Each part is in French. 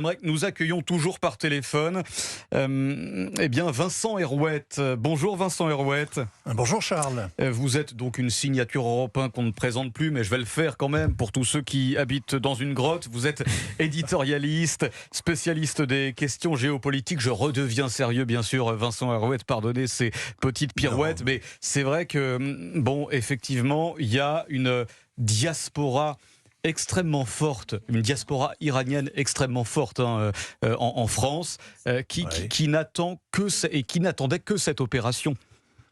J'aimerais que nous accueillons toujours par téléphone Vincent Herouette. Bonjour Vincent Herouette. Bonjour Charles. Vous êtes donc une signature Europe 1 qu'on ne présente plus, mais je vais le faire quand même pour tous ceux qui habitent dans une grotte. Vous êtes éditorialiste, spécialiste des questions géopolitiques. Je redeviens sérieux, bien sûr, Vincent Herouette, pardonnez ces petites pirouettes, mais c'est vrai que, effectivement, il y a une diaspora extrêmement forte, une diaspora iranienne extrêmement forte en France, qui n'attend qui n'attendait que cette opération.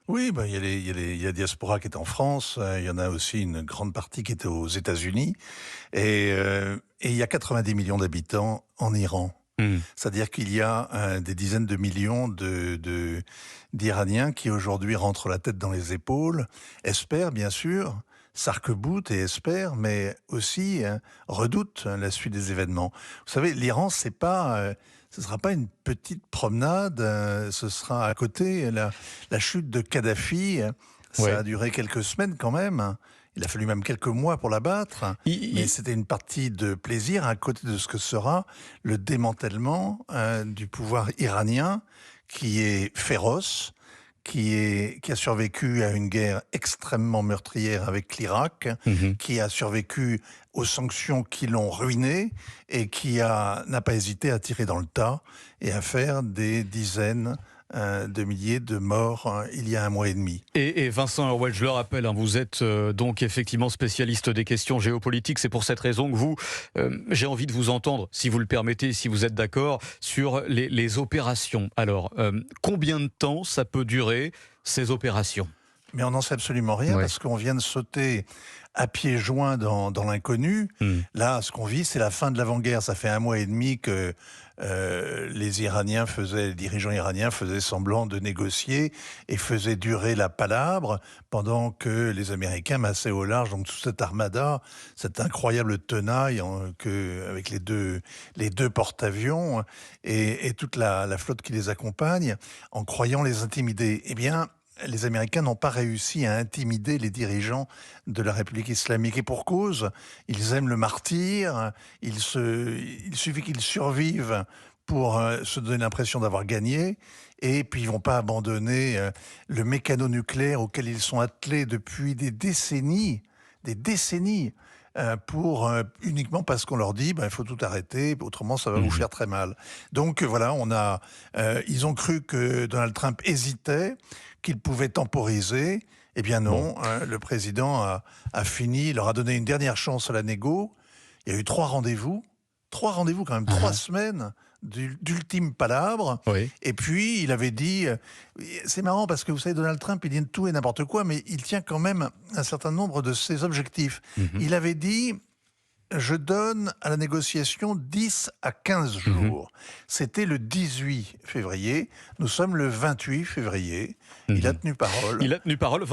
Oui, il y a la diaspora qui est en France, il y en a aussi une grande partie qui était aux États-Unis, et il y a 90 millions d'habitants en Iran. C'est-à-dire qu'il y a des dizaines de millions d'Iraniens qui aujourd'hui rentrent la tête dans les épaules, espèrent bien sûr, s'arc-boutent et espèrent, mais aussi redoutent la suite des événements. Vous savez, l'Iran, ce sera pas une petite promenade, ce sera à côté la chute de Kadhafi. Ça a duré quelques semaines quand même. Il a fallu même quelques mois pour l'abattre, mais c'était une partie de plaisir à côté de ce que sera le démantèlement du pouvoir iranien, qui est féroce, qui a survécu à une guerre extrêmement meurtrière avec l'Irak, qui a survécu aux sanctions qui l'ont ruiné et qui n'a pas hésité à tirer dans le tas et à faire des dizaines de milliers de morts il y a un mois et demi. Et Vincent Herouette, je le rappelle, vous êtes donc effectivement spécialiste des questions géopolitiques. C'est pour cette raison que j'ai envie de vous entendre, si vous le permettez, si vous êtes d'accord, sur les opérations. Alors, combien de temps ça peut durer, ces opérations ? Mais on n'en sait absolument rien parce qu'on vient de sauter à pieds joints dans l'inconnu. Là, ce qu'on vit, c'est la fin de l'avant-guerre. Ça fait un mois et demi que les dirigeants iraniens faisaient semblant de négocier et faisaient durer la palabre pendant que les Américains massaient au large donc toute cette armada, cette incroyable tenaille avec les deux porte-avions et toute la flotte qui les accompagne, en croyant les intimider. Eh bien, les Américains n'ont pas réussi à intimider les dirigeants de la République islamique. Et pour cause, ils aiment le martyre, il suffit qu'ils survivent pour se donner l'impression d'avoir gagné, et puis ils vont pas abandonner le mécano-nucléaire auquel ils sont attelés depuis des décennies, uniquement parce qu'on leur dit il faut tout arrêter, autrement ça va vous faire très mal. Donc voilà, ils ont cru que Donald Trump hésitait, qu'il pouvait temporiser. Eh bien non, le président a fini, il leur a donné une dernière chance à la négo. Il y a eu 3 rendez-vous quand même, 3 semaines d'ultime palabre. Et puis il avait dit, c'est marrant parce que vous savez, Donald Trump, il dit tout et n'importe quoi, mais il tient quand même un certain nombre de ses objectifs. Il avait dit: je donne à la négociation 10 à 15 jours. C'était le 18 février. Nous sommes le 28 février. Il a tenu parole. Il a tenu parole.